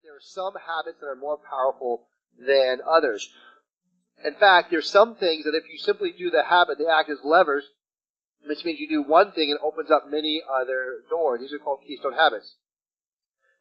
there are some habits that are more powerful than others. In fact, there's some things that if you simply do the habit, they act as levers, which means you do one thing and it opens up many other doors. These are called keystone habits.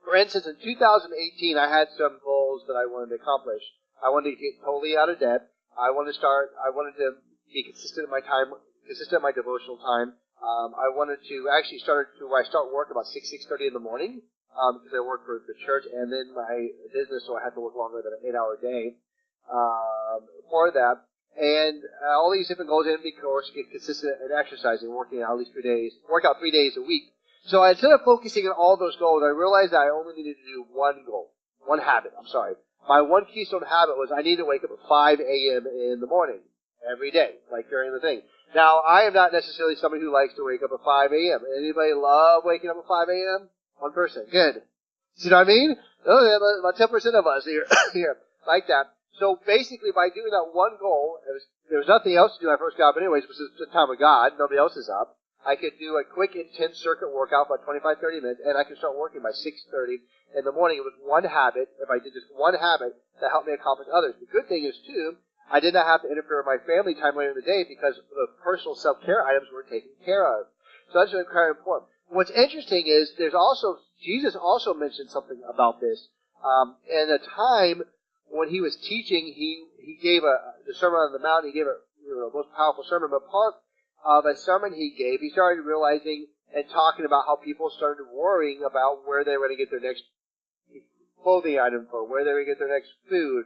For instance, in 2018, I had some goals that I wanted to accomplish. I wanted to get totally out of debt. I wanted to be consistent in my time, consistent in my devotional time. I wanted to actually start work about 6:30 in the morning, because I work for the church and then my business, so I had to work longer than an 8-hour day, for that. And all these different goals, and of course, get consistent in exercising, working out at least 3 days, work out 3 days a week. So instead of focusing on all those goals, I realized that I only needed to do one habit. My one keystone habit was I need to wake up at 5 a.m. in the morning every day, like during the thing. Now, I am not necessarily somebody who likes to wake up at 5 a.m. Anybody love waking up at 5 a.m.? One person. Good. See what I mean? Oh, about 10% of us here like that. So basically, by doing that one goal, there was nothing else to do when I first got up anyways, which was the time of God. Nobody else is up. I could do a quick, intense circuit workout by 25, 30 minutes, and I could start working by 6:30 in the morning. It was one habit. If I did just one habit, that helped me accomplish others. The good thing is, too, I did not have to interfere with my family time later in the day because the personal self-care items were taken care of. So that's really very important. What's interesting is Jesus also mentioned something about this. In a time when he was teaching, he gave the Sermon on the Mount. He gave a most powerful sermon, but part of a sermon he gave, he started realizing and talking about how people started worrying about where they were going to get their next clothing item from, where they were going to get their next food,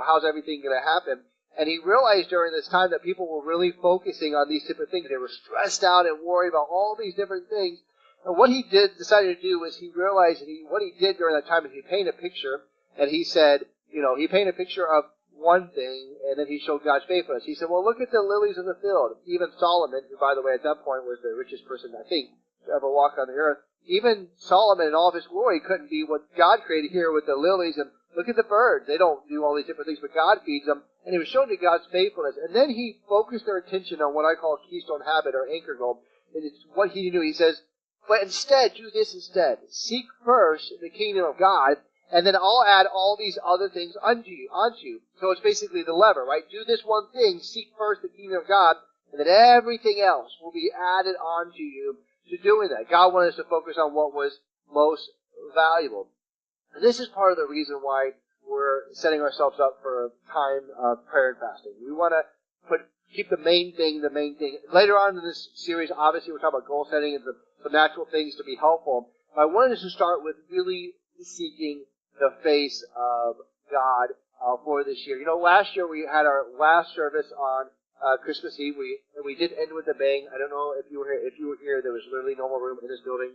how's everything going to happen. And he realized during this time that people were really focusing on these different things. They were stressed out and worried about all these different things. And what he decided to do was he realized what he did during that time is he painted a picture, and he said, he painted a picture of one thing, and then he showed God's faithfulness. He said, well, look at the lilies of the field. Even Solomon, who, by the way, at that point was the richest person, I think, to ever walk on the earth, even Solomon in all of his glory couldn't be what God created here with the lilies. And look at the birds. They don't do all these different things, but God feeds them. And he was showing to God's faithfulness. And then he focused their attention on what I call a keystone habit or anchor goal. And it's what he knew. He says, but instead, do this instead. Seek first the kingdom of God, and then I'll add all these other things onto you. So it's basically the lever, right? Do this one thing, seek first the kingdom of God, and then everything else will be added onto you to doing that. God wanted us to focus on what was most valuable. And this is part of the reason why we're setting ourselves up for a time of prayer and fasting. We want to keep the main thing. Later on in this series, obviously, we're talking about goal setting and some natural things to be helpful. But I wanted us to start with really seeking the face of God for this year. Last year we had our last service on Christmas Eve. We did end with a bang. I don't know if you were here. If you were here, there was literally no more room in this building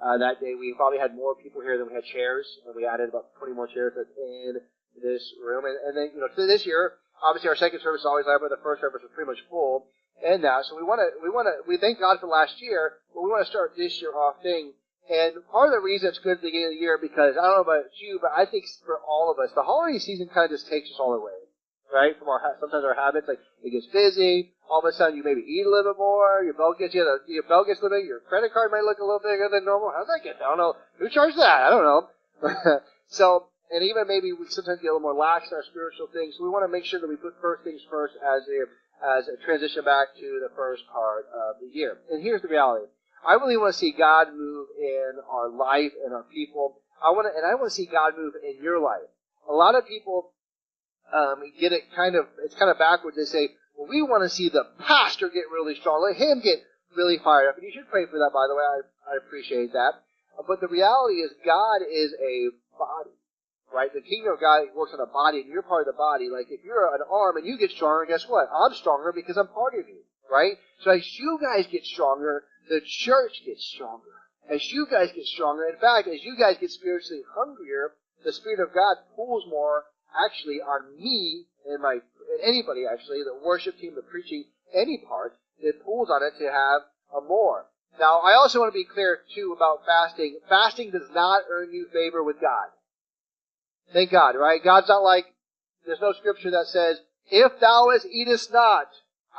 that day. We probably had more people here than we had chairs, and we added about 20 more chairs in this room. And then to this year, obviously our second service is always live, but the first service was pretty much full. And now, so we thank God for last year, but we want to start this year off thing. And part of the reason it's good at the beginning of the year, because I don't know about you, but I think for all of us, the holiday season kind of just takes us all away, right? From sometimes our habits, like it gets busy. All of a sudden, you maybe eat a little bit more. Your bill gets a little bit. Your credit card might look a little bigger than normal. How's that get? I don't know. Who charged that? I don't know. So, and even maybe we sometimes get a little more lax in our spiritual things. So we want to make sure that we put first things first as a transition back to the first part of the year. And here's the reality. I really want to see God move in our life and our people. I want to see God move in your life. A lot of people get it it's kind of backwards. They say, well, we want to see the pastor get really strong. Let him get really fired up. And you should pray for that, by the way. I appreciate that. But the reality is God is a body, right? The kingdom of God works on a body, and you're part of the body. Like if you're an arm and you get stronger, guess what? I'm stronger because I'm part of you, right? So as you guys get stronger, the church gets stronger. As you guys get stronger, in fact, as you guys get spiritually hungrier, the Spirit of God pulls more actually on me and anybody actually, the worship team, the preaching, any part, it pulls on it to have a more. Now, I also want to be clear, too, about fasting. Fasting does not earn you favor with God. Thank God, right? God's not like, there's no scripture that says, if thou eatest not,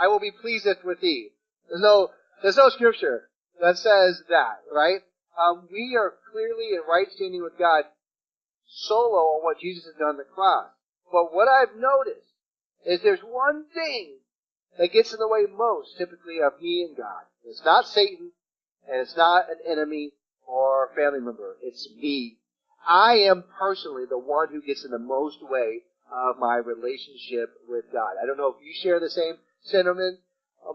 I will be pleased with thee. There's no scripture that says that, right? We are clearly in right standing with God solo on what Jesus has done on the cross. But what I've noticed is there's one thing that gets in the way most, typically, of me and God. It's not Satan, and it's not an enemy or a family member. It's me. I am personally the one who gets in the most way of my relationship with God. I don't know if you share the same sentiment,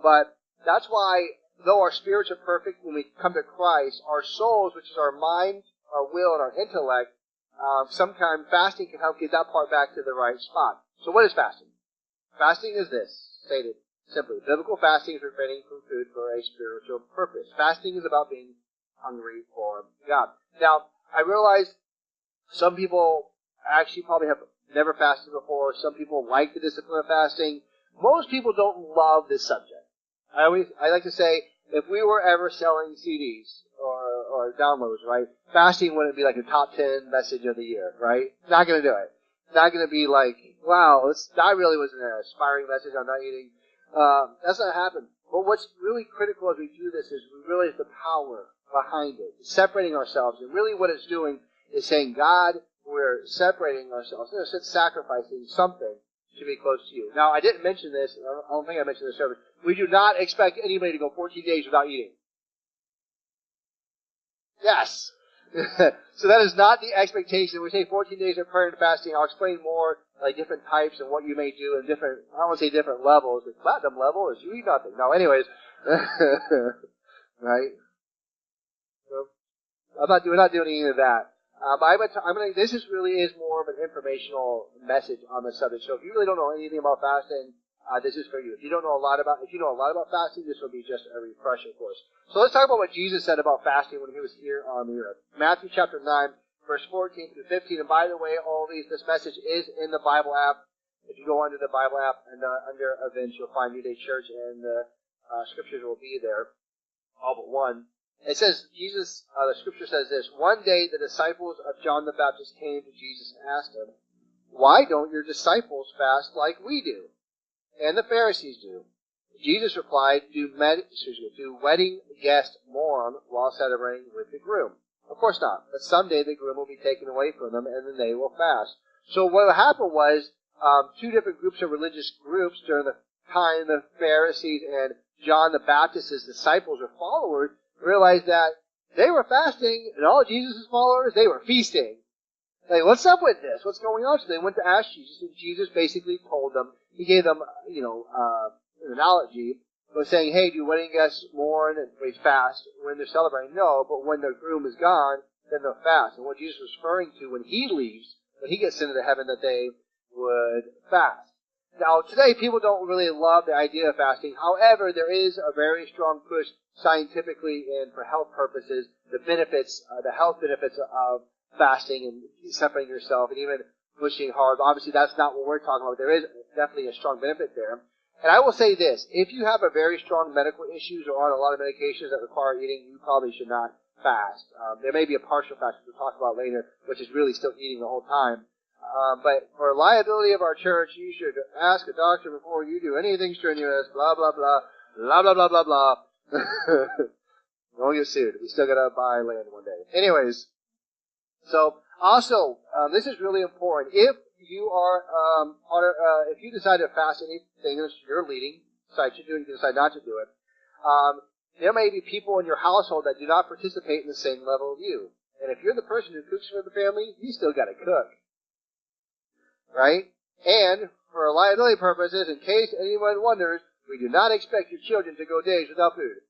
but that's why, though our spirits are perfect when we come to Christ, our souls, which is our mind, our will, and our intellect, sometimes fasting can help get that part back to the right spot. So what is fasting? Fasting is this, stated simply. Biblical fasting is refraining from food for a spiritual purpose. Fasting is about being hungry for God. Now, I realize some people actually probably have never fasted before. Some people like the discipline of fasting. Most people don't love this subject. I like to say, if we were ever selling CDs or downloads, right, fasting wouldn't be like a top 10 message of the year, right? Not going to do it. Not going to be like, wow, that really was an inspiring message on not eating. That's not happening. But what's really critical as we do this is we realize the power behind it, separating ourselves. And really what it's doing is saying, God, we're separating ourselves. It's sacrificing something to be close to you. Now, I didn't mention this. I don't think I mentioned this service. We do not expect anybody to go 14 days without eating. Yes. So that is not the expectation. We say 14 days of prayer and fasting. I'll explain more, like different types and what you may do in different, I don't want to say different levels. The platinum level is you eat nothing. No, anyways. Right? So, we're not doing any of that. This really is more of an informational message on the subject. So if you really don't know anything about fasting, this is for you. If you know a lot about fasting, this will be just a refresher course. So let's talk about what Jesus said about fasting when he was here on the earth. Matthew chapter 9, verse 14 through 15. And by the way, this message is in the Bible app. If you go under the Bible app and under events, you'll find New Day Church, and the scriptures will be there, all but one. It says, the scripture says this: one day the disciples of John the Baptist came to Jesus and asked him, "Why don't your disciples fast like we do, and the Pharisees do?" Jesus replied, do wedding guests mourn while celebrating with the groom? Of course not. But someday the groom will be taken away from them, and then they will fast. So what happened was, two different groups of religious groups during the time the Pharisees and John the Baptist's disciples or followers realized that they were fasting, and all of Jesus' followers, they were feasting. Like, what's up with this? What's going on? So they went to ask Jesus, and Jesus basically told them, he gave them, an analogy, was saying, hey, do wedding guests mourn and they fast when they're celebrating? No, but when the groom is gone, then they'll fast. And what Jesus was referring to, when he leaves, when he gets into heaven, that they would fast. Now, today, people don't really love the idea of fasting. However, there is a very strong push scientifically and for health purposes, the health benefits of fasting and separating yourself and even pushing hard. Obviously, that's not what we're talking about. There is definitely a strong benefit there. And I will say this: if you have a very strong medical issues or on a lot of medications that require eating, you probably should not fast. There may be a partial fast, which we'll talk about later, which is really still eating the whole time. But for liability of our church, you should ask a doctor before you do anything strenuous, blah, blah, blah, blah, blah, blah, blah, blah. Don't get sued. We still got to buy land one day. Anyways, so also, this is really important. If you if you decide to fast anything that you're leading, decide to do it, you can decide not to do it, there may be people in your household that do not participate in the same level of you. And if you're the person who cooks for the family, you still got to cook. Right? And for liability purposes, in case anyone wonders, we do not expect your children to go days without food.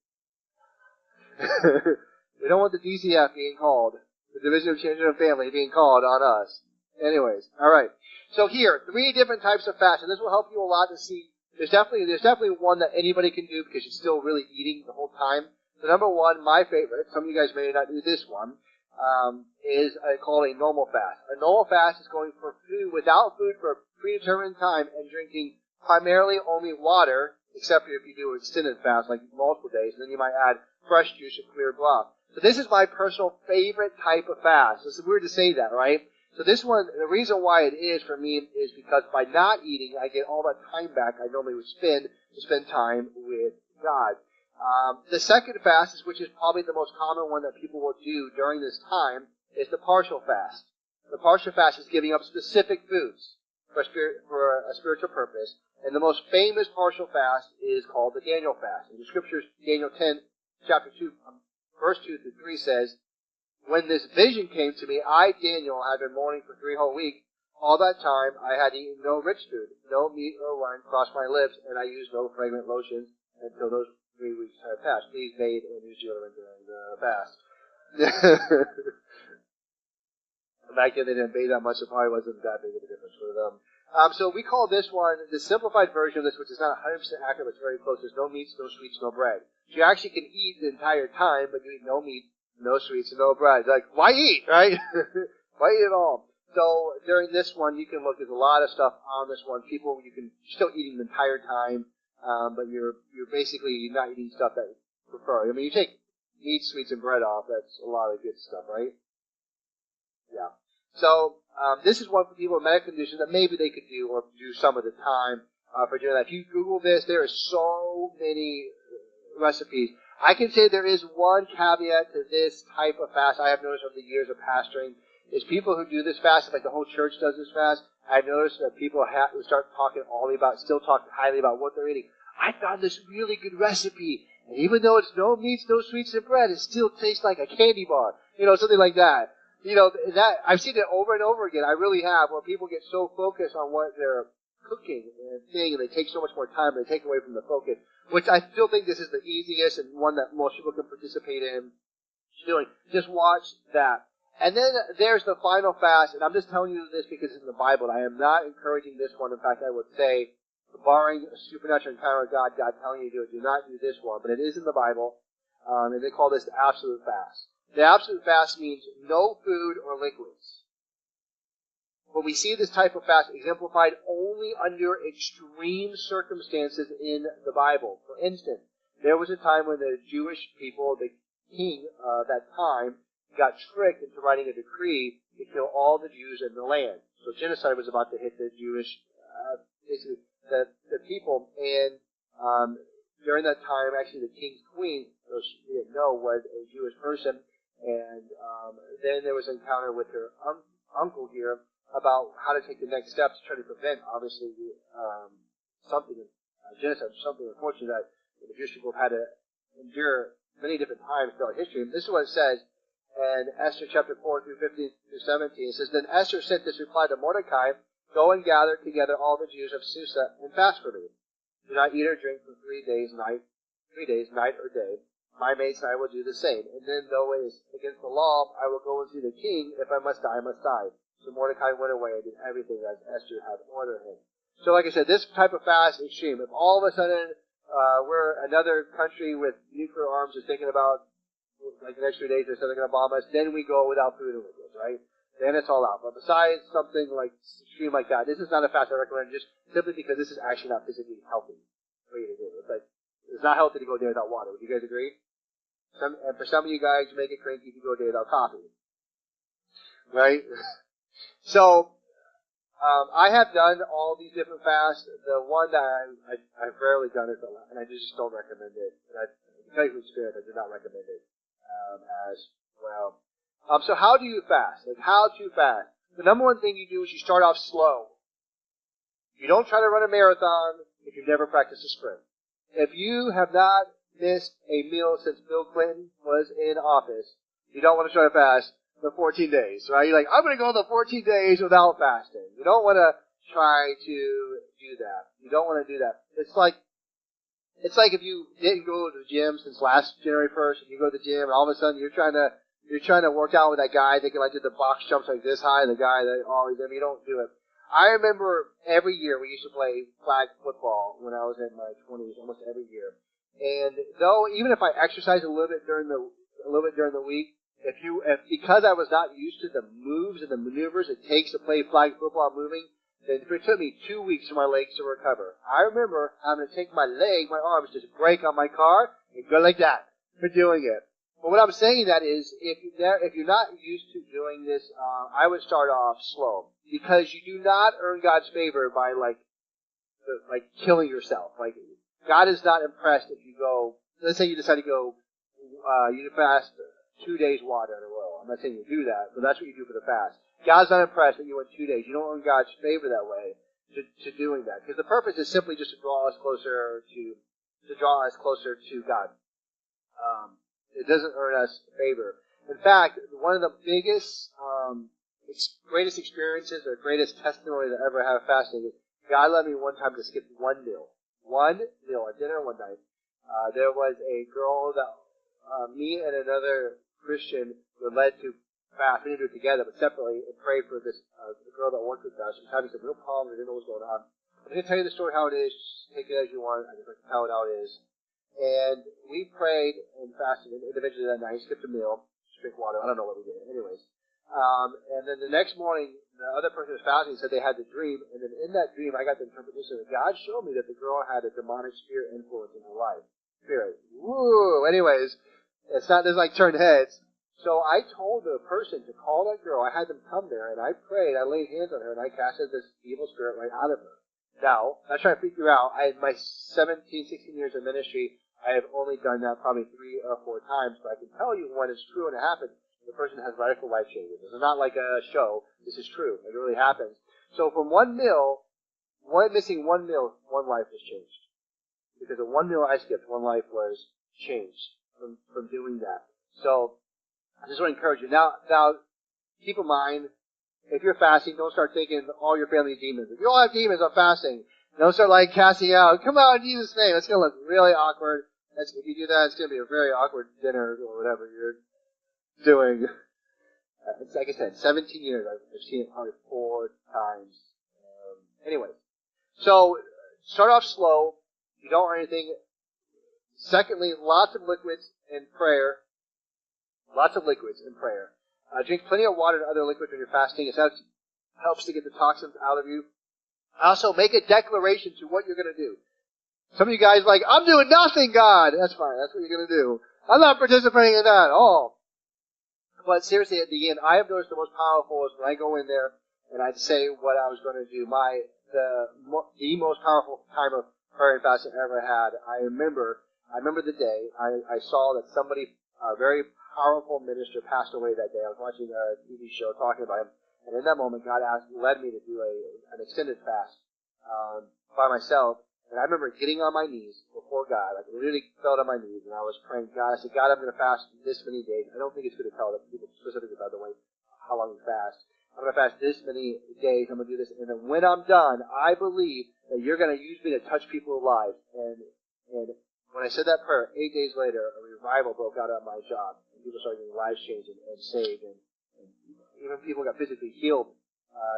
We don't want the DCF being called, the Division of Children and Family, being called on us. Anyways, all right. So here, 3 different types of fast, and this will help you a lot to see. There's definitely one that anybody can do because you're still really eating the whole time. So number 1, my favorite, some of you guys may not do this one, is called a normal fast. A normal fast is going for food without food for a predetermined time and drinking primarily only water, except if you do an extended fast, like multiple days, and then you might add fresh juice or clear broth. So this is my personal favorite type of fast. It's weird to say that, right? So this one, the reason why it is for me is because by not eating, I get all that time back I normally would spend to spend time with God. The second fast, which is probably the most common one that people will do during this time, is the partial fast. The partial fast is giving up specific foods for a spiritual purpose. And the most famous partial fast is called the Daniel fast. In the scriptures, Daniel 10, chapter 2, verse 2 through 3 says, "When this vision came to me, I, Daniel, had been mourning for 3 whole weeks. All that time I had eaten no rich food, no meat or wine crossed my lips, and I used no fragrant lotions until those 3 weeks had passed." Please bathe and use deodorant during the fast. Back then they didn't bathe that much, it probably wasn't that big of a difference for them. So we call this one the simplified version of this, which is not 100% accurate, but it's very close. There's no meats, no sweets, no bread. So you actually can eat the entire time, but you eat no meat, no sweets, and no bread. Like, why eat, right? Why eat at all? So during this one, you can look. There's a lot of stuff on this one. People, you're still eating the entire time, but you're basically not eating stuff that you prefer. I mean, you take meat, sweets, and bread off. That's a lot of good stuff, right? Yeah. So this is one for people with medical conditions that maybe they could do or do some of the time for doing that. If you Google this, there are so many recipes. I can say there is one caveat to this type of fast I have noticed over the years of pastoring is people who do this fast, like the whole church does this fast, I've noticed that people who start talking still talk highly about what they're eating. I found this really good recipe, and even though it's no meats, no sweets, and bread, it still tastes like a candy bar. Something like that. That I've seen it over and over again. I really have, where people get so focused on what they're cooking and thing, and they take so much more time, and they take away from the focus. Which I still think this is the easiest and one that most people can participate in doing. Just watch that. And then there's the final fast, and I'm just telling you this because it's in the Bible. I am not encouraging this one. In fact, I would say, barring a supernatural encounter of God telling you to do not do this one. But it is in the Bible, and they call this the absolute fast. The absolute fast means no food or liquids. But we see this type of fast exemplified only under extreme circumstances in the Bible. For instance, there was a time when the Jewish people, the king of that time, got tricked into writing a decree to kill all the Jews in the land. So genocide was about to hit the Jewish, basically the people. And during that time, actually the king's queen, though she didn't know, was a Jewish person. And then there was an encounter with her uncle here about how to take the next steps to try to prevent, obviously, genocide, something unfortunate that the Jewish people have had to endure many different times throughout history. And this is what it says in Esther chapter 4 through 15 through 17. It says, "Then Esther sent this reply to Mordecai, 'Go and gather together all the Jews of Susa and fast for me. Do not eat or drink for 3 days, night or day. My maids and I will do the same. And then, though it is against the law, I will go and see the king. If I must die, I must die.' So Mordecai went away and did everything as Esther had ordered him." So like I said, this type of fast is extreme. If all of a sudden we're another country with nuclear arms is thinking about, like the next 3 days, they're going to bomb us, then we go without food and liquids, right? Then it's all out. But besides something like extreme like that, this is not a fast I recommend just simply because this is actually not physically healthy for you to do. It's not healthy to go a day without water. Would you guys agree? And for some of you guys, you may get cranky if you go a day without coffee. Right? So, I have done all these different fasts. The one that I've rarely done is and I just don't recommend it. And I tell you from experience, I do not recommend it as well. So how do you fast? Like, how to fast? The number one thing you do is you start off slow. You don't try to run a marathon if you've never practiced a sprint. If you have not missed a meal since Bill Clinton was in office, you don't want to try to fast for 14 days, right? You're like, I'm going to go the 14 days without fasting. You don't want to try to do that. You don't want to do that. It's like if you didn't go to the gym since last January 1st, and you go to the gym, and all of a sudden you're trying to work out with that guy that can do the box jumps like this high, the guy that always, you don't do it. I remember every year we used to play flag football when I was in my 20s, almost every year. And even if I exercised a little bit during the week, because I was not used to the moves and the maneuvers it takes to play flag football moving, then it took me 2 weeks for my legs to recover. I remember having to take my arms, just brake on my car and go like that for doing it. But what I'm saying that is, if you're not used to doing this, I would start off slow, because you do not earn God's favor by killing yourself. Like, God is not impressed if you go. Let's say you decide to go, you fast 2 days water in a row. I'm not saying you do that, but that's what you do for the fast. God's not impressed that you went 2 days. You don't earn God's favor that way to doing that. Because the purpose is simply just to draw us closer to God. It doesn't earn us favor. In fact, one of the biggest, greatest experiences or greatest testimony that I ever had of fasting is God led me one time to skip one meal. One meal at dinner one night. There was a girl that me and another Christian were led to fast. We didn't do it together, but separately, and pray for this the girl that worked with us. She was having some real problems. We didn't know what was going on. I'm going to tell you the story how it is. Just take it as you want. I just like to tell it how it is. And we prayed and fasted individually that night. Skipped a meal. Drink water. I don't know what we did. Anyways. And then the next morning, the other person who was fasting said they had the dream. And then in that dream, I got the interpretation that God showed me that the girl had a demonic spirit influence in her life. Spirit. Woo! Anyways, it's not just like turned heads. So I told the person to call that girl. I had them come there, and I prayed. I laid hands on her, and I casted this evil spirit right out of her. Now, I'm not trying to freak you out. In my 17, 16 years of ministry, I have only done that probably 3 or 4 times, but I can tell you when it's true and it happens, the person has radical life changes. This is not like a show. This is true. It really happens. So from missing one meal, one life was changed. Because of one meal I skipped, one life was changed from doing that. So I just want to encourage you. Now, keep in mind, if you're fasting, don't start thinking all your family's demons. If you all have demons on fasting, don't start like casting out, come out in Jesus' name. It's going to look really awkward. If you do that, it's going to be a very awkward dinner or whatever you're doing. It's like I said, 17 years. I've seen it probably 4 times. Anyway, so start off slow. You don't earn anything. Secondly, lots of liquids and prayer. Lots of liquids and prayer. Drink plenty of water and other liquids when you're fasting. It helps to get the toxins out of you. Also, make a declaration to what you're going to do. Some of you guys are like, I'm doing nothing, God. That's fine. That's what you're going to do. I'm not participating in that at all. But seriously, at the end, I have noticed the most powerful is when I go in there and I'd say what I was going to do. The most powerful time of prayer and fasting I ever had. I remember the day I saw that somebody, a very powerful minister, passed away that day. I was watching a TV show talking about him, and in that moment, God led me to do an extended fast by myself. And I remember getting on my knees before God. I really fell on my knees, and I was praying. God, I said, God, I'm going to fast this many days. I don't think it's good to tell people specifically, by the way, how long you fast. I'm going to fast this many days. I'm going to do this. And then when I'm done, I believe that you're going to use me to touch people's lives. And when I said that prayer, 8 days later, a revival broke out at my job. And people started getting lives changed and saved. And even people got physically healed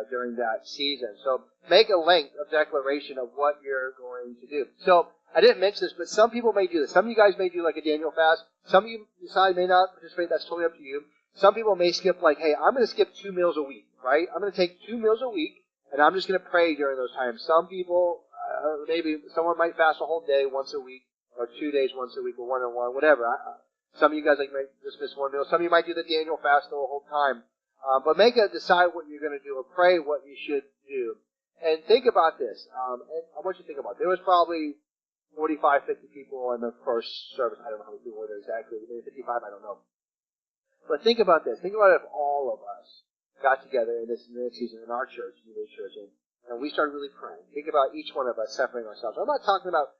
during that season. So make a length of declaration of what you're going to do. So I didn't mention this, but some people may do this. Some of you guys may do like a Daniel fast. Some of you decide may not participate. That's totally up to you. Some people may skip like, hey, I'm going to skip 2 meals a week, right? I'm going to take 2 meals a week, and I'm just going to pray during those times. Some people, maybe someone might fast a whole day once a week, or 2 days once a week, or 1 on 1, whatever. Some of you guys might just miss 1 meal. Some of you might do the Daniel fast the whole time. But decide what you're going to do, or pray what you should do. And think about this. And I want you to think about it. There was probably 45, 50 people in the first service. I don't know how many people were there exactly. Maybe 55, I don't know. But think about this. Think about if all of us got together in this season in our church, New Church, and we started really praying. Think about each one of us separating ourselves. I'm talking about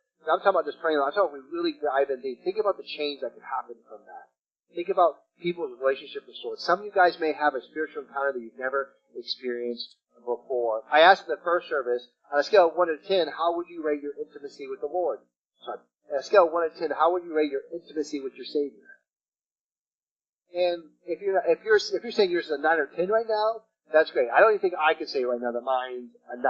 just praying. I'm talking about we really dive in deep. Think about the change that could happen from that. Think about people's relationship restored. Some of you guys may have a spiritual encounter that you've never experienced before. I asked in the first service, on a scale of 1 to 10, how would you rate your intimacy with the Lord? On a scale of 1 to 10, how would you rate your intimacy with your Savior? And if you're saying yours is a 9 or 10 right now, that's great. I don't even think I could say right now that mine's a 9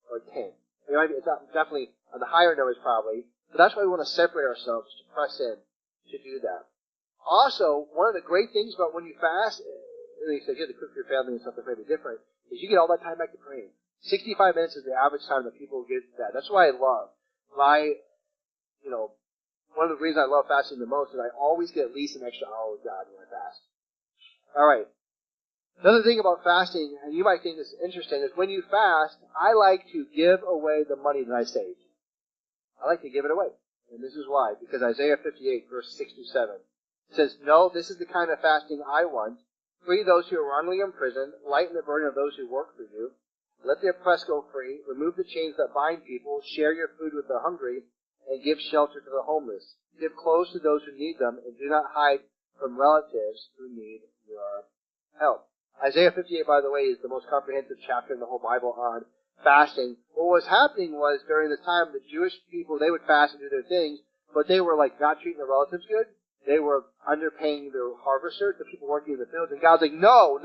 or 10. It's definitely on the higher numbers probably, but that's why we want to separate ourselves to press in to do that. Also, one of the great things about when you fast, you said you have to cook for your family and stuff that may be different, is you get all that time back to praying. 65 minutes is the average time that people get that. That's why I love one of the reasons I love fasting the most is I always get at least an extra hour with God when I fast. All right. Another thing about fasting, and you might think this is interesting, is when you fast, I like to give away the money that I saved. I like to give it away. And this is why. Because Isaiah 58, verse 6 to 7, says, no, this is the kind of fasting I want. Free those who are wrongly imprisoned. Lighten the burden of those who work for you. Let the oppressed go free. Remove the chains that bind people. Share your food with the hungry, and give shelter to the homeless. Give clothes to those who need them, and do not hide from relatives who need your help. Isaiah 58, by the way, is the most comprehensive chapter in the whole Bible on fasting. What was happening was, during this time, the Jewish people, they would fast and do their things, but they were like not treating their relatives good. They were underpaying their harvesters, the people working in the fields, and God's like, no,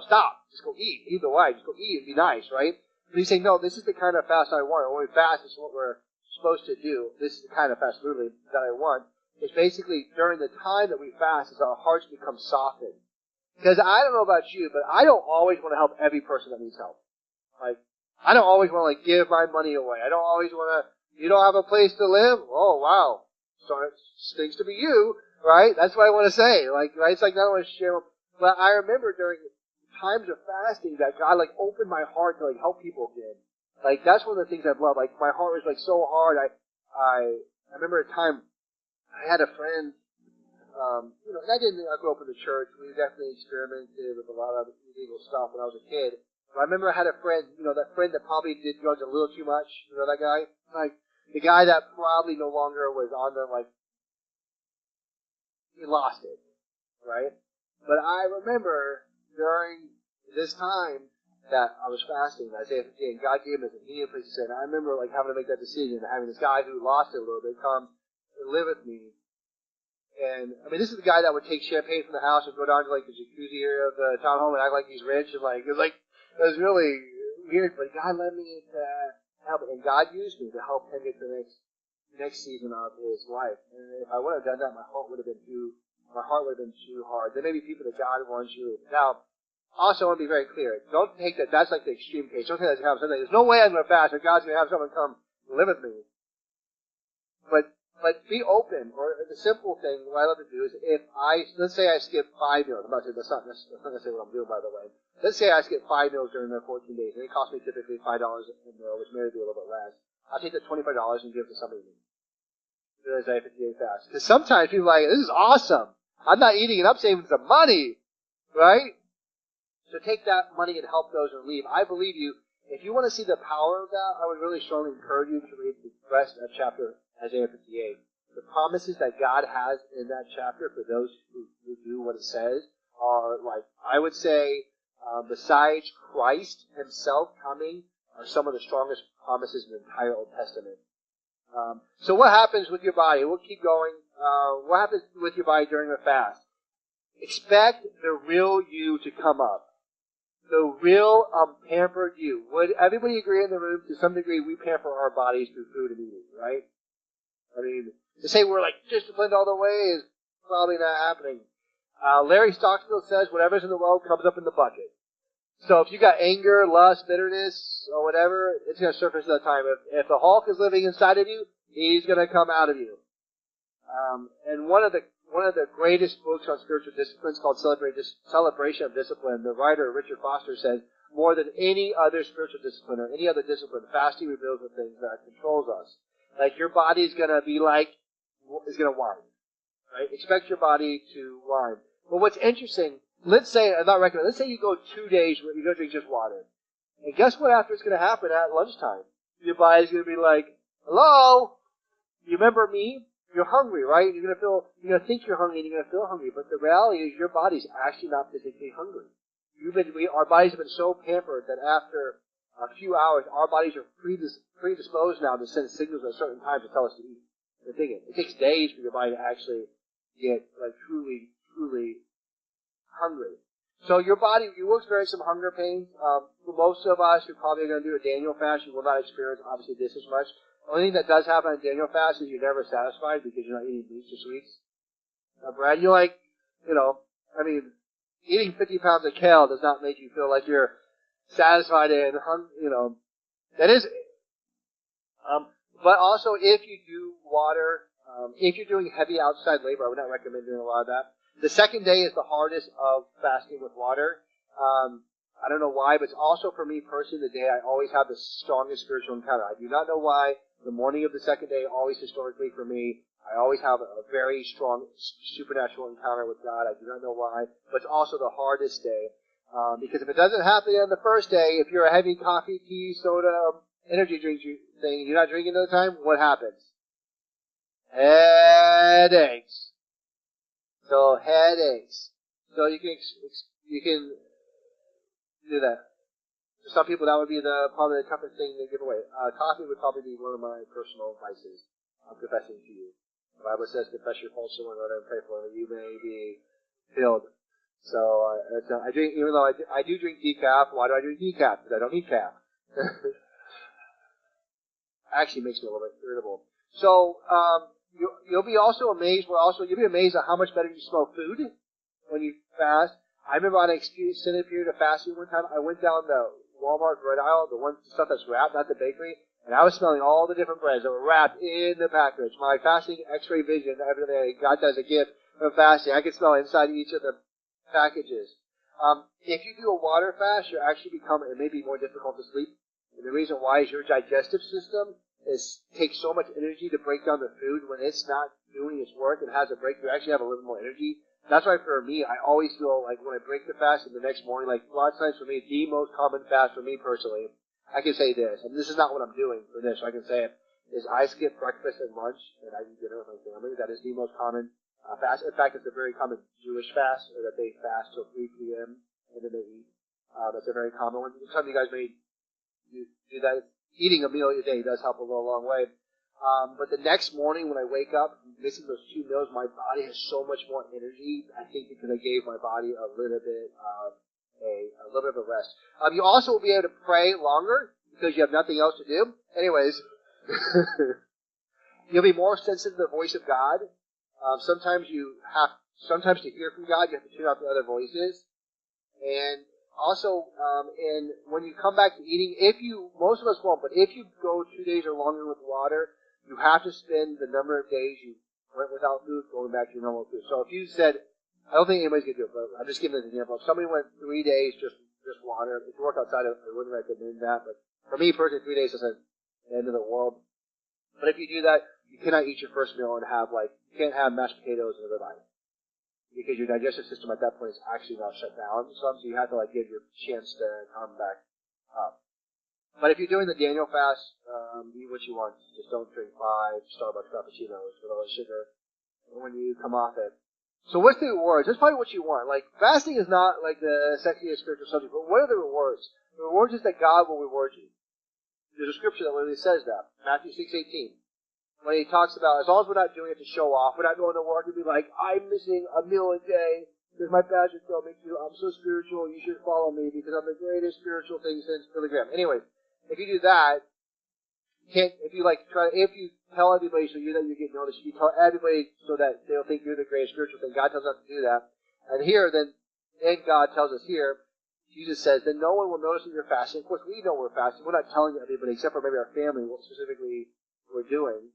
stop. Just go eat. Either way, just go eat and be nice, right? But he's saying, no, this is the kind of fast I want. When we fast, this is what we're supposed to do. This is the kind of fast, literally, that I want. It's basically during the time that we fast, as our hearts become softened. Because I don't know about you, but I don't always want to help every person that needs help. Like, I don't always want to like give my money away. I don't always want to. You don't have a place to live? Oh wow, so it stinks to be you, right? That's what I want to say. Like, right? It's like not only share, but I remember during times of fasting that God like opened my heart to like help people again. Like that's one of the things I've loved. Like my heart was like so hard. I remember a time I had a friend. And I grew up in the church. We definitely experimented with a lot of illegal stuff when I was a kid. But I remember I had a friend, that friend that probably did drugs a little too much. You know that guy? Like, the guy that probably no longer was on them, like, he lost it, right? But I remember during this time that I was fasting, Isaiah 58, and God gave him this immediate place to say, and I remember, like, having to make that decision, having this guy who lost it a little bit come and live with me. And, I mean, this is the guy that would take champagne from the house and go down to, like, the jacuzzi area of the townhome and act like he's rich. And, like, it was really weird. But God led me to help. And God used me to help him get to the next season of his life. And if I would have done that, my heart would have been too hard. There may be people that God wants you. Now, also, I want to be very clear. Don't take that. That's like the extreme case. Don't take that as how something. There's no way I'm going to fast, but God's going to have someone come live with me. But be open, or the simple thing, what I love to do is let's say I skip 5 meals. I'm about to say, that's not necessarily what I'm doing, by the way. Let's say I skip 5 meals during the 14 days, and it costs me typically $5 a meal, which may be a little bit less. I'll take the $25 and give it to somebody new. Do Isaiah 58 fast. Because sometimes people are like, this is awesome. I'm not eating and I'm saving some money. Right? So take that money and help those in need. I believe you. If you want to see the power of that, I would really strongly encourage you to read the rest of chapter Isaiah 58. The promises that God has in that chapter for those who do what it says are, like, I would say, besides Christ himself coming, are some of the strongest promises in the entire Old Testament. So what happens with your body? We'll keep going. What happens with your body during the fast? Expect the real you to come up. The real pampered you. Would everybody agree in the room? To some degree, we pamper our bodies through food and eating, right? I mean, to say we're like disciplined all the way is probably not happening. Larry Stockstill says whatever's in the world comes up in the bucket. So if you got anger, lust, bitterness, or whatever, it's going to surface at that time. If the Hulk is living inside of you, he's going to come out of you. And one of the greatest books on spiritual disciplines called Celebration of Discipline, the writer Richard Foster says, more than any other spiritual discipline or any other discipline, fasting reveals the things that controls us. Like your body is going to be like, is going to whine. Right? Expect your body to whine. But what's interesting, let's say you go 2 days where you don't drink just water. And guess what after it's going to happen at lunchtime? Your body's going to be like, hello? You remember me? You're hungry, right? You're going to think you're hungry and you're going to feel hungry. But the reality is your body's actually not physically hungry. Our bodies have been so pampered that after a few hours, our bodies are predisposed now to send signals at certain times to tell us to eat. It takes days for your body to actually get like truly hungry. So your body, you will experience some hunger pains. For most of us who probably are going to do a Daniel fast, you will not experience obviously this as much. The only thing that does happen on Daniel fast is you're never satisfied because you're not eating meats or sweets. Brad, you're like, eating 50 pounds of kale does not make you feel like you're satisfied and that is. But also, if you do water, if you're doing heavy outside labor, I would not recommend doing a lot of that. The second day is the hardest of fasting with water. I don't know why, but it's also for me personally the day I always have the strongest spiritual encounter. I do not know why. The morning of the second day, always historically for me, I always have a very strong supernatural encounter with God. I do not know why, but it's also the hardest day. Because if it doesn't happen on the first day, if you're a heavy coffee, tea, soda, energy drink thing, you're not drinking at the time, what happens? Headaches. So headaches. So you can do that. For some people, that would be probably the toughest thing to give away. Coffee would probably be one of my personal vices. I'm confessing to you. The Bible says, confess your faults to one another and pray for them, that you may be filled. So I drink, even though I do drink decaf. Why do I drink decaf? Because I don't need calf. Actually makes me a little bit irritable. So you'll be also amazed. You'll be amazed at how much better you smell food when you fast. I remember on an extended period of fasting one time, I went down the Walmart bread aisle, stuff that's wrapped, not the bakery, and I was smelling all the different breads that were wrapped in the package. My fasting X-ray vision, everything I got as a gift from fasting, I could smell inside each of the packages. If you do a water fast, it may be more difficult to sleep. And the reason why is your digestive system takes so much energy to break down the food. When it's not doing its work and has a break, you actually have a little more energy. That's why for me, I always feel like when I break the fast in the next morning, like a lot of times for me, the most common fast for me personally, I can say this, and this is not what I'm doing for this, so I can say it, is I skip breakfast and lunch, and I eat dinner with my family. That is the most common fast. In fact, it's a very common Jewish fast, that they fast till 3 p.m. and then they eat. That's a very common one. Some of you guys may do that. Eating a meal a day does help a long way. But the next morning when I wake up, missing those 2 meals, my body has so much more energy. I think because I gave my body a little bit of a rest. You also will be able to pray longer because you have nothing else to do. Anyways, you'll be more sensitive to the voice of God. Sometimes to hear from God, you have to tune out the other voices. And also, when you come back to eating, most of us won't, but if you go 2 days or longer with water, you have to spend the number of days you went without food going back to your normal food. So if you said, I don't think anybody's going to do it, but I'm just giving an example. If somebody went 3 days just water, if you work outside, I wouldn't recommend that. But for me, personally, 3 days isn't the end of the world. But if you do that, you cannot eat your first meal and you can't have mashed potatoes and ribeye. Because your digestive system at that point is actually not shut down. So you have to give your chance to come back up. But if you're doing the Daniel fast, eat what you want. Just don't drink 5 Starbucks Frappuccinos with all the sugar when you come off it. So what's the rewards? That's probably what you want. Fasting is not like the sexiest spiritual subject, but what are the rewards? The rewards is that God will reward you. There's a scripture that literally says that. Matthew 6:18. When he talks about, as long as we're not doing it to show off, we're not going to work and be like, I'm missing a meal a day because my pastor told me to. I'm so spiritual, you should follow me because I'm the greatest spiritual thing since Billy Graham. Anyway, if you do that, if you tell everybody so you get noticed, you tell everybody so that they'll think you're the greatest spiritual thing. God tells us to do that. And God tells us here, Jesus says, then no one will notice that you're fasting. Of course, we know we're fasting. We're not telling everybody, except for maybe our family, what specifically we're doing.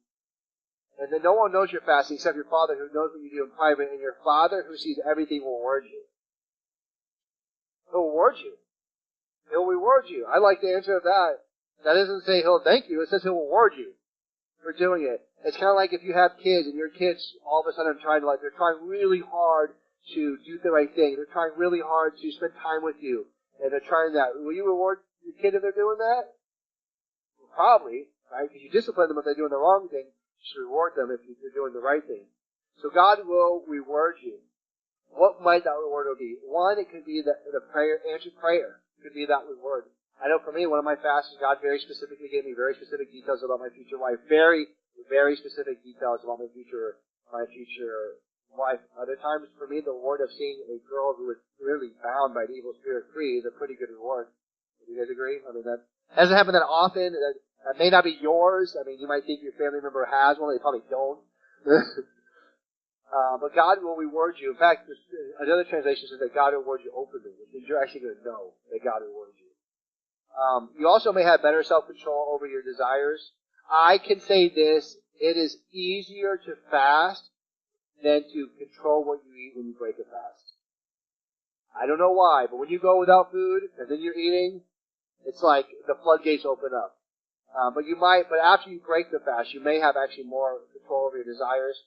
And then no one knows you're fasting except your Father who knows what you do in private, and your Father who sees everything will reward you. He'll reward you. He'll reward you. I like the answer of that. That doesn't say he'll thank you. It says he'll reward you for doing it. It's kind of like if you have kids and your kids all of a sudden they're trying really hard to do the right thing. They're trying really hard to spend time with you. And they're trying that. Will you reward your kid if they're doing that? Well, probably, right? Because you discipline them if they're doing the wrong thing. You should reward them if you're doing the right thing. So God will reward you. What might that reward be? One, it could be the answered prayer. It could be that reward. I know for me, one of my fasts, God very specifically gave me very specific details about my future wife. Very, very specific details about my future wife. Other times, for me, the reward of seeing a girl who is really bound by the evil spirit free is a pretty good reward. Do you guys agree? I mean, that hasn't happened that often. That may not be yours. I mean, you might think your family member has one. They probably don't. But God will reward you. In fact, another translation says that God will reward you openly, which means you're actually going to know that God rewards you. You also may have better self-control over your desires. I can say this, it is easier to fast than to control what you eat when you break a fast. I don't know why, but when you go without food and then you're eating, it's like the floodgates open up. But after you break the fast, you may have actually more control over your desires.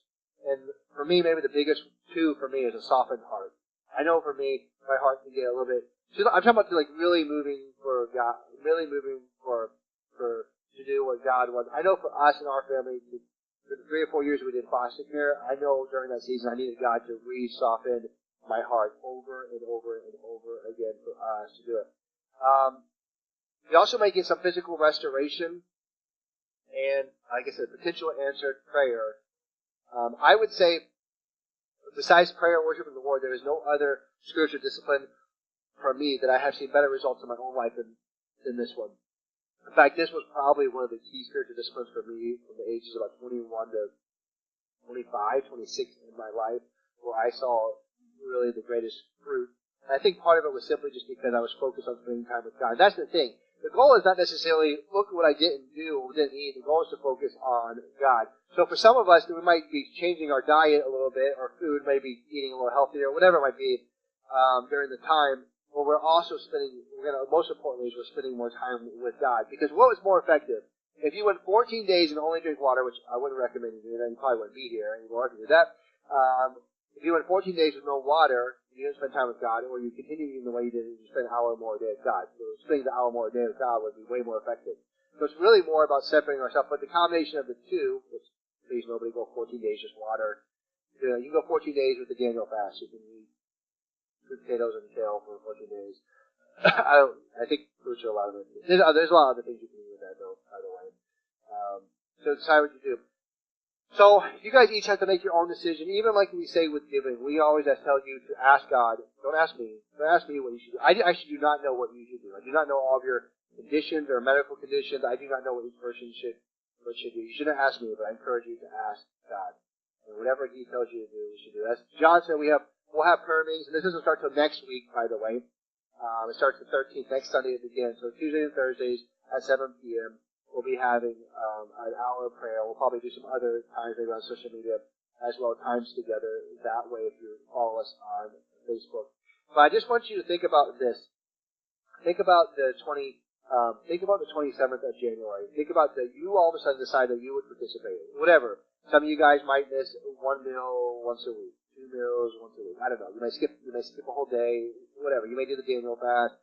And for me, maybe the biggest two for me is a softened heart. I know for me, my heart can get a little bit. I'm talking about like really moving for God, really moving for to do what God wants. I know for us and our family, for the 3 or 4 years we did foster care, I know during that season I needed God to re-soften my heart over and over and over again for us to do it. You also may get some physical restoration and, like I said, potential answered prayer. I would say, besides prayer, worship, and the Lord, there is no other spiritual discipline for me that I have seen better results in my own life than this one. In fact, this was probably one of the key spiritual disciplines for me from the ages of about 21 to 25, 26 in my life, where I saw really the greatest fruit. And I think part of it was simply just because I was focused on spending time with God. And that's the thing. The goal is not necessarily, look at what I didn't do or didn't eat. The goal is to focus on God. So for some of us, we might be changing our diet a little bit, or food, maybe eating a little healthier, whatever it might be, during the time. Well, we're also most importantly, is we're spending more time with God. Because what was more effective? If you went 14 days and only drink water, which I wouldn't recommend you do, then you probably wouldn't be here anymore if you did that. If you went 14 days with no water, you didn't spend time with God, or you continue eating the way you did, and you spend an hour more a day with God. So spending the hour more a day with God would be way more effective. So it's really more about separating ourselves. But the combination of the two, which please nobody go 14 days just water. You can go 14 days with the Daniel fast. You can eat sweet potatoes and kale for 14 days. I think fruits are a lot of it. There's a lot of other things you can eat with that, though, by the way. So decide what you do. So you guys each have to make your own decision. Even like we say with giving, we always tell you to ask God. Don't ask me. Don't ask me what you should do. I actually do not know what you should do. I do not know all of your conditions or medical conditions. I do not know what each person should do. You shouldn't ask me, but I encourage you to ask God. And whatever He tells you to do, you should do. As John said, we'll have prayer meetings, and this doesn't start till next week, by the way. It starts the 13th, next Sunday it begins. So Tuesday and Thursdays at 7 p.m. We'll be having an hour of prayer. We'll probably do some other times, maybe on social media as well, times together that way if you follow us on Facebook. But I just want you to think about this. Think about the 27th of January. Think about that you all of a sudden decide that you would participate. Whatever. Some of you guys might miss one meal once a week, 2 meals once a week. I don't know. You may skip a whole day. Whatever. You may do the Daniel fast.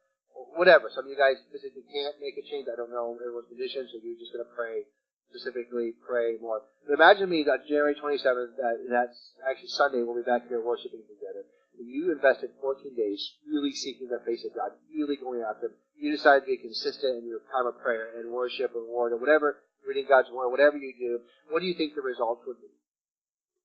Whatever. Some of you guys physically can't make a change. I don't know everyone's conditions, so you're just going to specifically pray more. But imagine me that January 27th, that's actually Sunday, we'll be back here worshiping together. You invested 14 days really seeking the face of God, really going after Him. You decided to be consistent in your time of prayer and worship and word or whatever, reading God's Word, whatever you do. What do you think the results would be?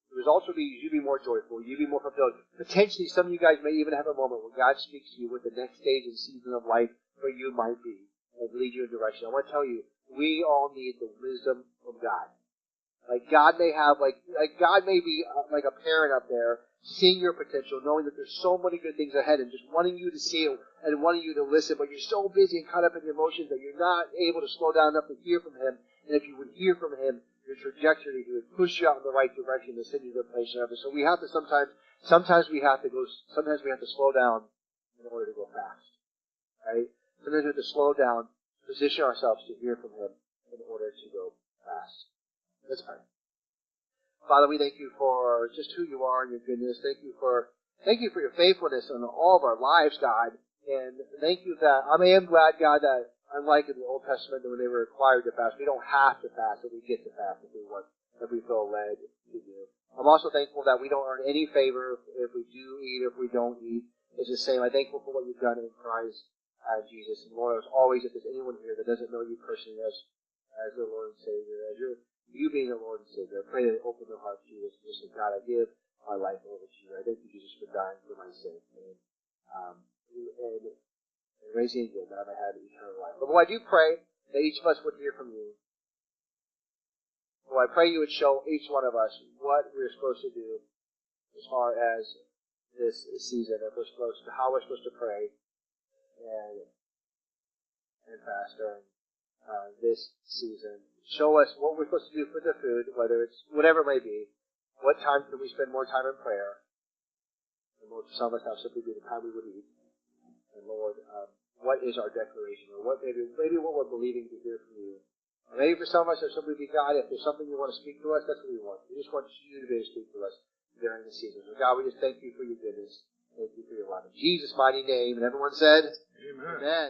The results would be you'd be more joyful, you'd be more fulfilled. Potentially, some of you guys may even have a moment where God speaks to you with the next stage and season of life where you might be and lead you in direction. I want to tell you, we all need the wisdom of God. Like God may be like a parent up there, seeing your potential, knowing that there's so many good things ahead, and just wanting you to see it and wanting you to listen, but you're so busy and caught up in your emotions that you're not able to slow down enough to hear from Him. And if you would hear from Him, your trajectory, He would push you out in the right direction to send you to the place of it. So we have to sometimes we have to slow down in order to go fast. Right? Sometimes we have to slow down, position ourselves to hear from Him in order to go fast. Let's pray. Father, we thank You for just who You are and Your goodness. Thank you for Your faithfulness in all of our lives, God. And thank You that I am glad, God, that unlike in the Old Testament when they were required to fast, we don't have to fast, but we get to fast if we want, if we feel led to do. I'm also thankful that we don't earn any favor if we do eat, if we don't eat. It's the same. I'm thankful for what You've done in Christ, Jesus. And Lord, as always, if there's anyone here that doesn't know You personally as their Lord and Savior, as You being the Lord and Savior, I pray that they open their heart to You. Just say, God, I give my life over to You. I thank You, Jesus, for dying for my sin. And raising again, that I may have eternal life. But I do pray that each of us would hear from You. I pray You would show each one of us what we're supposed to do as far as this season, how we're supposed to pray and fast during this season. Show us what we're supposed to do for the food, whether it's whatever it may be. What time can we spend more time in prayer? And Lord, for some of us, that simply be the time we would eat. And Lord, what is our declaration, or what maybe what we're believing to hear from You Or maybe for some of us, there's simply be, God, if there's something you want to speak to us, that's what we want. We just want you to be able to speak to us during the season. So God, we just thank you for your goodness. Thank you for your love. In Jesus' mighty name. And everyone said, Amen. Amen.